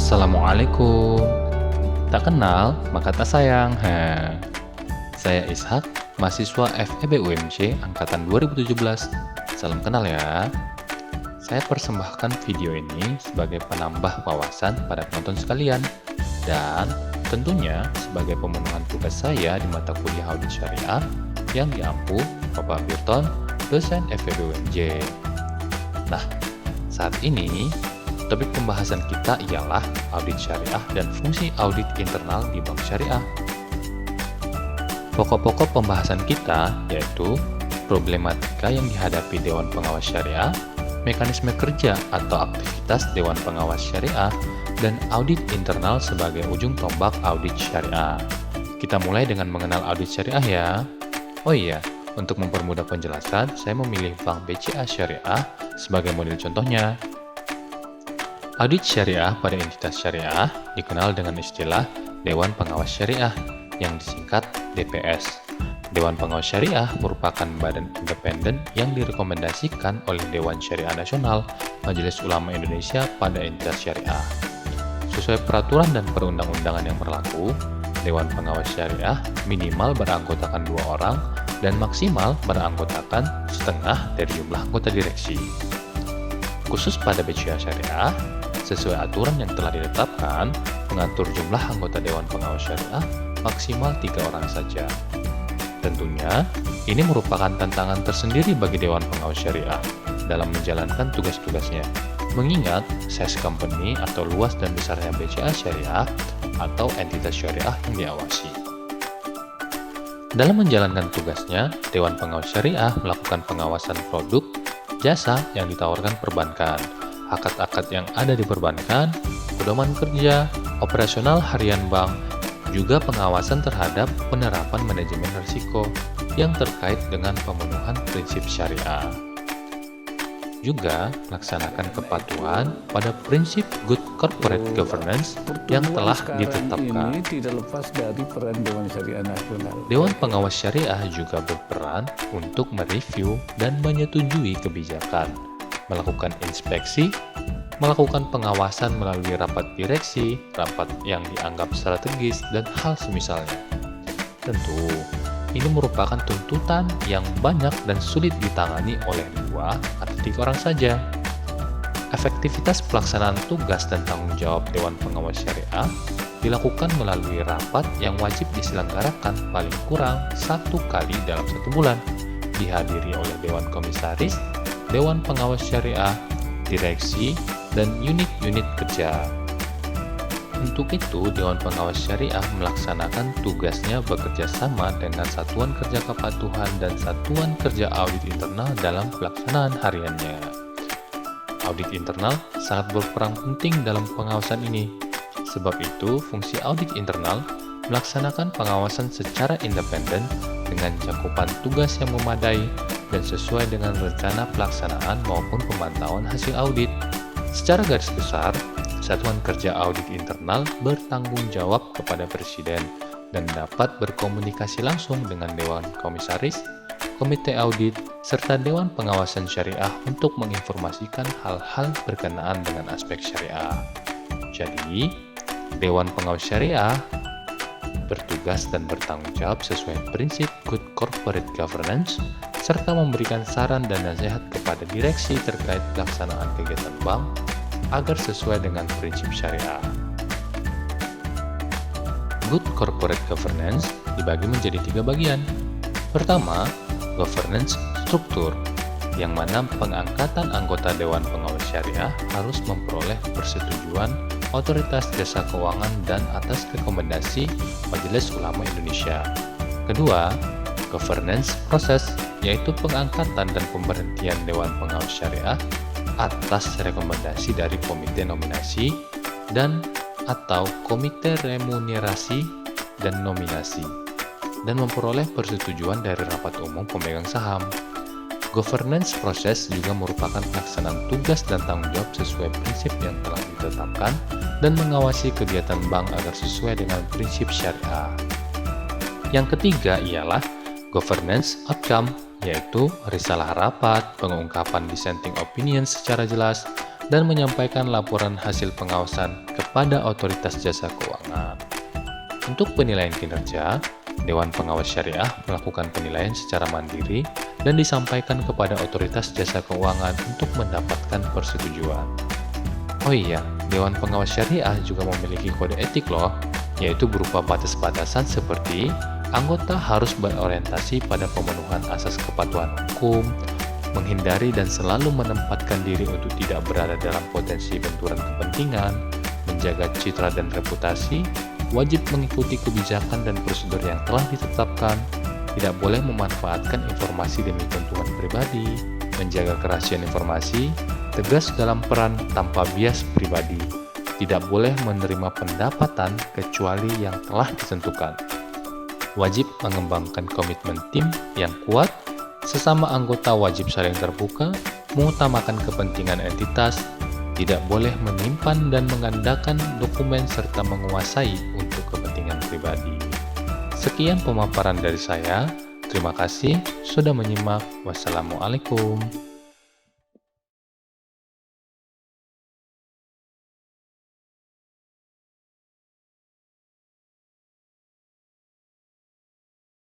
Assalamualaikum. Tak kenal, maka tak sayang. Saya Ishak, mahasiswa FEB UMC Angkatan 2017. Salam kenal ya. Saya persembahkan video ini sebagai penambah wawasan pada penonton sekalian. Dan tentunya sebagai pemenuhan tugas saya di mata kuliah audit syariah yang diampu Bapak Birton, dosen FEB UMJ. Nah, saat ini topik pembahasan kita ialah audit syariah dan fungsi audit internal di bank syariah. Pokok-pokok pembahasan kita yaitu problematika yang dihadapi Dewan Pengawas Syariah, mekanisme kerja atau aktivitas Dewan Pengawas Syariah, dan audit internal sebagai ujung tombak audit syariah. Kita mulai dengan mengenal audit syariah ya. Oh iya, untuk mempermudah penjelasan, saya memilih Bank BCA Syariah sebagai model contohnya. Audit syariah pada entitas syariah dikenal dengan istilah Dewan Pengawas Syariah yang disingkat DPS. Dewan Pengawas Syariah merupakan badan independen yang direkomendasikan oleh Dewan Syariah Nasional Majelis Ulama Indonesia pada entitas syariah. Sesuai peraturan dan perundang-undangan yang berlaku, Dewan Pengawas Syariah minimal beranggotakan 2 orang dan maksimal beranggotakan setengah dari jumlah anggota direksi. Khusus pada BCA Syariah, sesuai aturan yang telah ditetapkan, mengatur jumlah anggota Dewan Pengawas Syariah maksimal 3 orang saja. Tentunya, ini merupakan tantangan tersendiri bagi Dewan Pengawas Syariah dalam menjalankan tugas-tugasnya, mengingat size company atau luas dan besarnya BCA Syariah atau entitas syariah yang diawasi. Dalam menjalankan tugasnya, Dewan Pengawas Syariah melakukan pengawasan produk, jasa yang ditawarkan perbankan, akad-akad yang ada di perbankan, pedoman kerja, operasional harian bank, juga pengawasan terhadap penerapan manajemen risiko yang terkait dengan pemenuhan prinsip syariah. Juga melaksanakan kepatuhan pada prinsip good corporate governance yang telah ditetapkan. Ini tidak lepas dari peran Dewan Syariah Nasional. Dewan Pengawas Syariah juga berperan untuk mereview dan menyetujui kebijakan, melakukan inspeksi, melakukan pengawasan melalui rapat direksi, rapat yang dianggap strategis, dan hal semisalnya. Tentu, ini merupakan tuntutan yang banyak dan sulit ditangani oleh 2 atau 3 orang saja. Efektivitas pelaksanaan tugas dan tanggung jawab Dewan Pengawas Syariah dilakukan melalui rapat yang wajib diselenggarakan paling kurang 1 kali dalam 1 bulan, dihadiri oleh Dewan Komisaris, Dewan Pengawas Syariah, direksi, dan unit-unit kerja. Untuk itu, Dewan Pengawas Syariah melaksanakan tugasnya bekerja sama dengan Satuan Kerja Kepatuhan dan Satuan Kerja Audit Internal dalam pelaksanaan hariannya. Audit internal sangat berperan penting dalam pengawasan ini. Sebab itu, fungsi audit internal melaksanakan pengawasan secara independen dengan cakupan tugas yang memadai dan sesuai dengan rencana pelaksanaan maupun pemantauan hasil audit. Secara garis besar, Satuan Kerja Audit Internal bertanggung jawab kepada Presiden dan dapat berkomunikasi langsung dengan Dewan Komisaris, Komite Audit, serta Dewan Pengawasan Syariah untuk menginformasikan hal-hal berkenaan dengan aspek syariah. Jadi, Dewan Pengawas Syariah bertugas dan bertanggung jawab sesuai prinsip good corporate governance, serta memberikan saran dan nasihat kepada direksi terkait pelaksanaan kegiatan bank agar sesuai dengan prinsip syariah. Good corporate governance dibagi menjadi 3 bagian. Pertama, governance struktur, yang mana pengangkatan anggota Dewan Pengawas Syariah harus memperoleh persetujuan Otoritas Jasa Keuangan dan atas rekomendasi Majelis Ulama Indonesia. Kedua, governance proses, yaitu pengangkatan dan pemberhentian Dewan Pengawas Syariah atas rekomendasi dari Komite Nominasi dan atau Komite Remunerasi dan Nominasi, dan memperoleh persetujuan dari rapat umum pemegang saham. Governance proses juga merupakan pelaksanaan tugas dan tanggung jawab sesuai prinsip yang telah ditetapkan dan mengawasi kegiatan bank agar sesuai dengan prinsip syariah. Yang ketiga ialah governance outcome, yaitu risalah rapat, pengungkapan dissenting opinion secara jelas, dan menyampaikan laporan hasil pengawasan kepada otoritas jasa keuangan. Untuk penilaian kinerja, Dewan Pengawas Syariah melakukan penilaian secara mandiri dan disampaikan kepada otoritas jasa keuangan untuk mendapatkan persetujuan. Oh iya, Dewan Pengawas Syariah juga memiliki kode etik loh, yaitu berupa batas-batasan seperti anggota harus berorientasi pada pemenuhan asas kepatuhan hukum, menghindari dan selalu menempatkan diri untuk tidak berada dalam potensi benturan kepentingan, menjaga citra dan reputasi, wajib mengikuti kebijakan dan prosedur yang telah ditetapkan, tidak boleh memanfaatkan informasi demi keuntungan pribadi, menjaga kerahasiaan informasi, tegas dalam peran tanpa bias pribadi, tidak boleh menerima pendapatan kecuali yang telah ditentukan, wajib mengembangkan komitmen tim yang kuat, sesama anggota wajib saling terbuka, mengutamakan kepentingan entitas, tidak boleh menyimpan dan menggandakan dokumen serta menguasai untuk kepentingan pribadi. Sekian pemaparan dari saya. Terima kasih sudah menyimak. Wassalamualaikum.